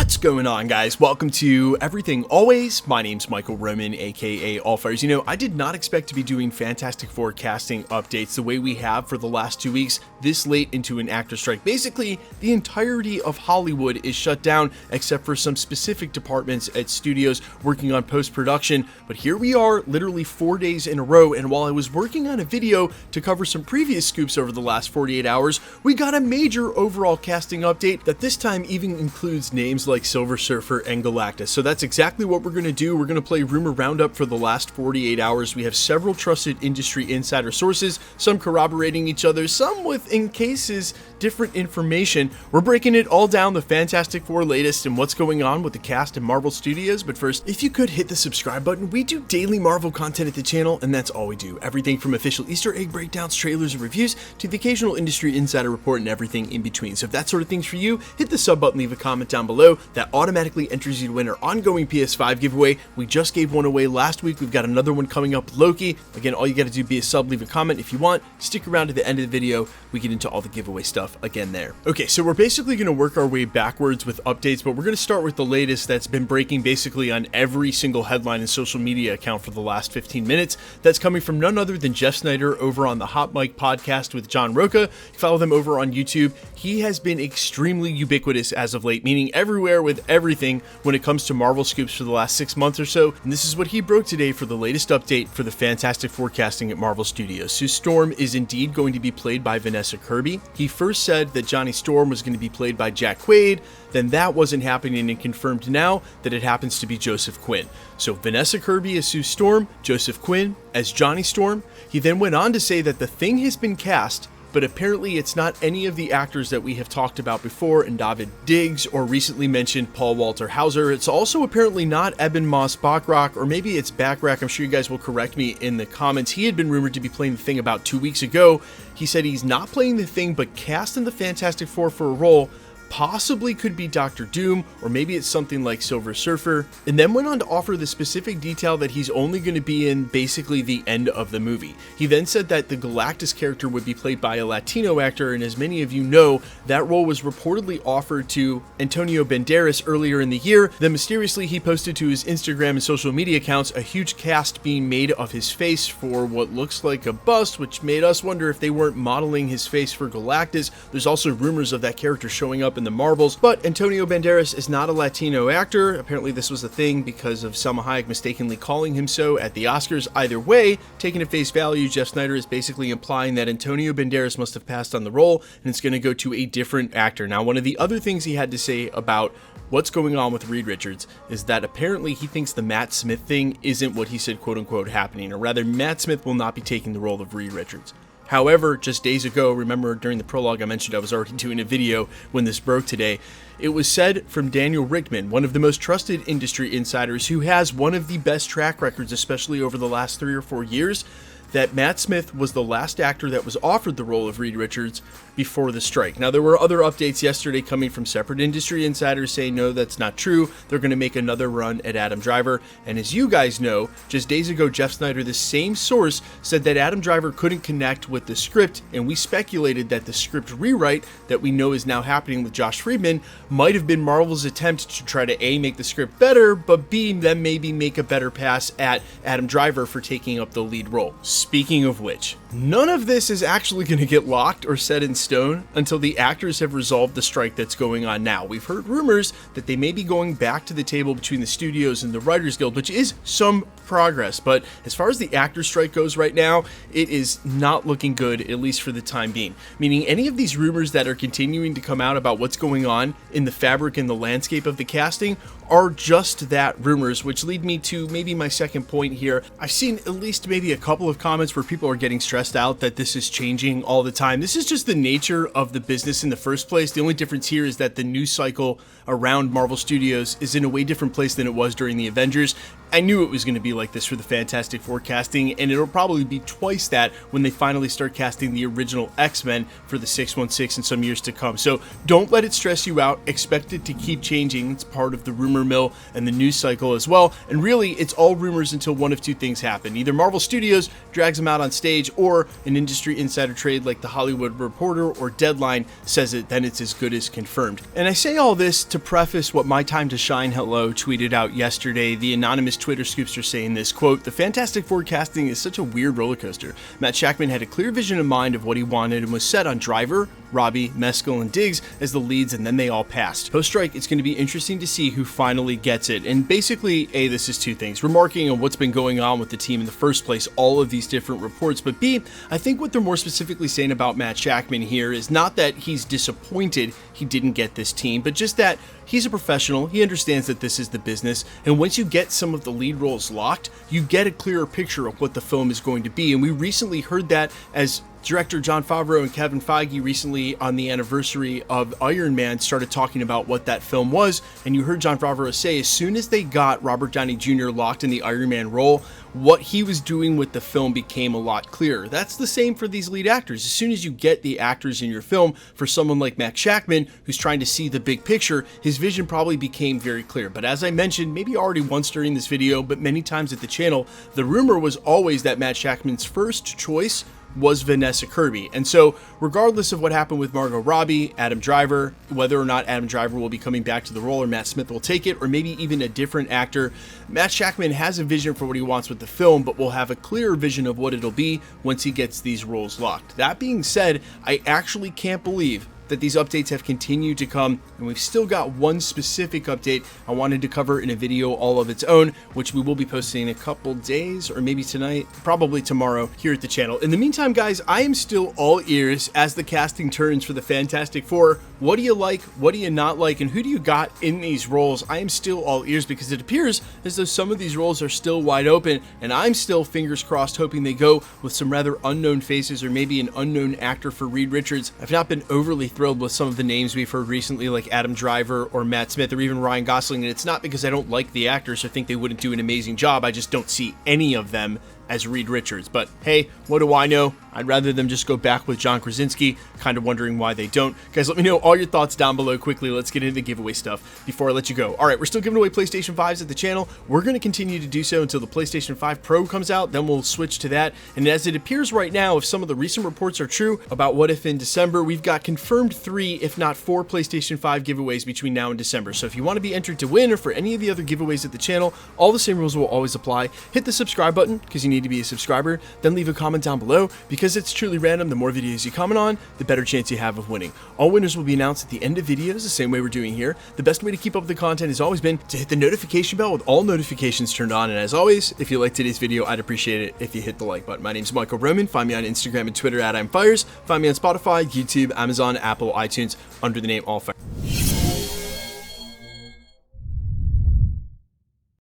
What's going on, guys? Welcome to Everything Always. My name's Michael Roman, aka Allfires. You know, I did not expect to be doing Fantastic Four casting updates the way we have for the last 2 weeks, this late into an actor strike. Basically, the entirety of Hollywood is shut down, except for some specific departments at studios working on post-production. But here we are, literally 4 days in a row, and while I was working on a video to cover some previous scoops over the last 48 hours, we got a major overall casting update that this time even includes names like Silver Surfer and Galactus. So that's exactly what we're going to do. We're going to play Rumor Roundup for the last 48 hours. We have several trusted industry insider sources, some corroborating each other, some with, in cases, different information. We're breaking it all down, the Fantastic Four latest and what's going on with the cast in Marvel Studios. But first, if you could hit the subscribe button. We do daily Marvel content at the channel, and that's all we do. Everything from official Easter egg breakdowns, trailers, and reviews to the occasional industry insider report and everything in between. So if that sort of thing's for you, hit the sub button, leave a comment down below. That automatically enters you to win our ongoing PS5 giveaway. We just gave one away last week. We've got another one coming up with Loki. Again, all you got to do, be a sub, leave a comment if you want. Stick around to the end of the video. We get into all the giveaway stuff again there. Okay, so we're basically going to work our way backwards with updates, but we're going to start with the latest that's been breaking basically on every single headline and social media account for the last 15 minutes. That's coming from none other than Jeff Snyder over on the Hot Mic podcast with John Roca. You follow them over on YouTube. He has been extremely ubiquitous as of late, meaning everywhere with everything when it comes to Marvel scoops for the last 6 months or so. And this is what he broke today for the latest update for the Fantastic Four casting at Marvel Studios. Sue Storm is indeed going to be played by Vanessa Kirby. He first said that Johnny Storm was going to be played by Jack Quaid, then that wasn't happening, and confirmed now that it happens to be Joseph Quinn. So Vanessa Kirby as Sue Storm, Joseph Quinn as Johnny Storm. He then went on to say that the Thing has been cast, but apparently it's not any of the actors that we have talked about before, and David Diggs or recently mentioned Paul Walter Hauser. It's also apparently not Eben Moss Backrack, or maybe it's Backrack. I'm sure you guys will correct me in the comments. He had been rumored to be playing the Thing about 2 weeks ago. He said he's not playing the Thing, but cast in the Fantastic Four for a role. Possibly could be Dr. Doom, or maybe it's something like Silver Surfer, and then went on to offer the specific detail that he's only going to be in basically the end of the movie. He then said that the Galactus character would be played by a Latino actor, and as many of you know, that role was reportedly offered to Antonio Banderas earlier in the year. Then mysteriously he posted to his Instagram and social media accounts a huge cast being made of his face for what looks like a bust, which made us wonder if they weren't modeling his face for Galactus. There's also rumors of that character showing up in the Marvels, but Antonio Banderas is not a Latino actor. Apparently this was a thing because of Salma Hayek mistakenly calling him so at the Oscars. Either way, taken at face value, Jeff Snyder is basically implying that Antonio Banderas must have passed on the role and it's going to go to a different actor. Now, one of the other things he had to say about what's going on with Reed Richards is that apparently he thinks the Matt Smith thing isn't what he said, quote unquote, happening, or rather Matt Smith will not be taking the role of Reed Richards. However, just days ago, remember during the prologue I mentioned I was already doing a video when this broke today, it was said from Daniel Rickman, one of the most trusted industry insiders who has one of the best track records, especially over the last 3 or 4 years, that Matt Smith was the last actor that was offered the role of Reed Richards before the strike. Now, there were other updates yesterday coming from separate industry insiders saying, no, that's not true. They're going to make another run at Adam Driver. And as you guys know, just days ago, Jeff Snyder, the same source, said that Adam Driver couldn't connect with the script. And we speculated that the script rewrite that we know is now happening with Josh Friedman might have been Marvel's attempt to try to A, make the script better, but B, then maybe make a better pass at Adam Driver for taking up the lead role. Speaking of which, none of this is actually going to get locked or set in stone until the actors have resolved the strike that's going on now. We've heard rumors that they may be going back to the table between the studios and the Writers Guild, which is some progress, but as far as the actor strike goes right now, it is not looking good, at least for the time being. Meaning any of these rumors that are continuing to come out about what's going on in the fabric and the landscape of the casting are just that, rumors, which lead me to maybe my second point here. I've seen at least maybe a couple of comments where people are getting stressed out that this is changing all the time. This is just the nature of the business in the first place. The only difference here is that the news cycle around Marvel Studios is in a way different place than it was during the Avengers. I knew it was going to be like this for the Fantastic Four casting, and it'll probably be twice that when they finally start casting the original X-Men for the 616 in some years to come. So don't let it stress you out. Expect it to keep changing. It's part of the rumor mill and the news cycle as well. And really, it's all rumors until one of two things happen. Either Marvel Studios drags him out on stage, or an industry insider trade like The Hollywood Reporter or Deadline says it, then it's as good as confirmed. And I say all this to preface what My Time to Shine Hello tweeted out yesterday. The anonymous Twitter scoopster saying this, quote, "The Fantastic Four casting is such a weird roller coaster. Matt Shakman had a clear vision in mind of what he wanted and was set on Driver, Robbie, Mescal, and Diggs as the leads, and then they all passed. Post-strike, it's going to be interesting to see who finally gets it." And basically, A, this is two things. Remarking on what's been going on with the team in the first place, all of these different reports, but B, I think what they're more specifically saying about Matt Shakman here is not that he's disappointed he didn't get this team, but just that he's a professional, he understands that this is the business, and once you get some of the lead roles locked, you get a clearer picture of what the film is going to be. And we recently heard that as director Jon Favreau and Kevin Feige recently on the anniversary of Iron Man started talking about what that film was, and you heard Jon Favreau say as soon as they got Robert Downey Jr. locked in the Iron Man role, what he was doing with the film became a lot clearer. That's the same for these lead actors. As soon as you get the actors in your film, for someone like Matt Shakman, who's trying to see the big picture, his vision probably became very clear. But as I mentioned, maybe already once during this video, but many times at the channel, the rumor was always that Matt Shakman's first choice was Vanessa Kirby. And so regardless of what happened with Margot Robbie, Adam Driver, whether or not Adam Driver will be coming back to the role or Matt Smith will take it, or maybe even a different actor, Matt Shakman has a vision for what he wants with the film, but will have a clearer vision of what it'll be once he gets these roles locked. That being said, I actually can't believe that these updates have continued to come, and we've still got one specific update I wanted to cover in a video all of its own, which we will be posting in a couple days, or maybe tonight, probably tomorrow, here at the channel. In the meantime, guys, I am still all ears as the casting turns for the Fantastic Four. What do you like? What do you not like? And who do you got in these roles? I am still all ears because it appears as though some of these roles are still wide open, and I'm still, fingers crossed, hoping they go with some rather unknown faces or maybe an unknown actor for Reed Richards. I've not been overly thrilled with some of the names we've heard recently, like Adam Driver or Matt Smith or even Ryan Gosling, and it's not because I don't like the actors or think they wouldn't do an amazing job. I just don't see any of them as Reed Richards. But hey, what do I know? I'd rather them just go back with John Krasinski. Kind of wondering why they don't. Guys, let me know all your thoughts down below quickly. Let's get into the giveaway stuff before I let you go. All right, we're still giving away PlayStation 5s at the channel. We're going to continue to do so until the PlayStation 5 Pro comes out. Then we'll switch to that. And as it appears right now, if some of the recent reports are true about What If in December, we've got confirmed 3, if not 4 PlayStation 5 giveaways between now and December. So if you want to be entered to win or for any of the other giveaways at the channel, all the same rules will always apply. Hit the subscribe button because you need to be a subscriber. Then leave a comment down below because it's truly random. The more videos you comment on, the better chance you have of winning. All winners will be announced at the end of videos, the same way we're doing here. The best way to keep up with the content has always been to hit the notification bell with all notifications turned on. And as always, if you like today's video, I'd appreciate it if you hit the like button. My name's Michael Roman. Find me on Instagram and Twitter at I'mFires. Find me on Spotify, YouTube, Amazon, Apple, iTunes under the name All Fires.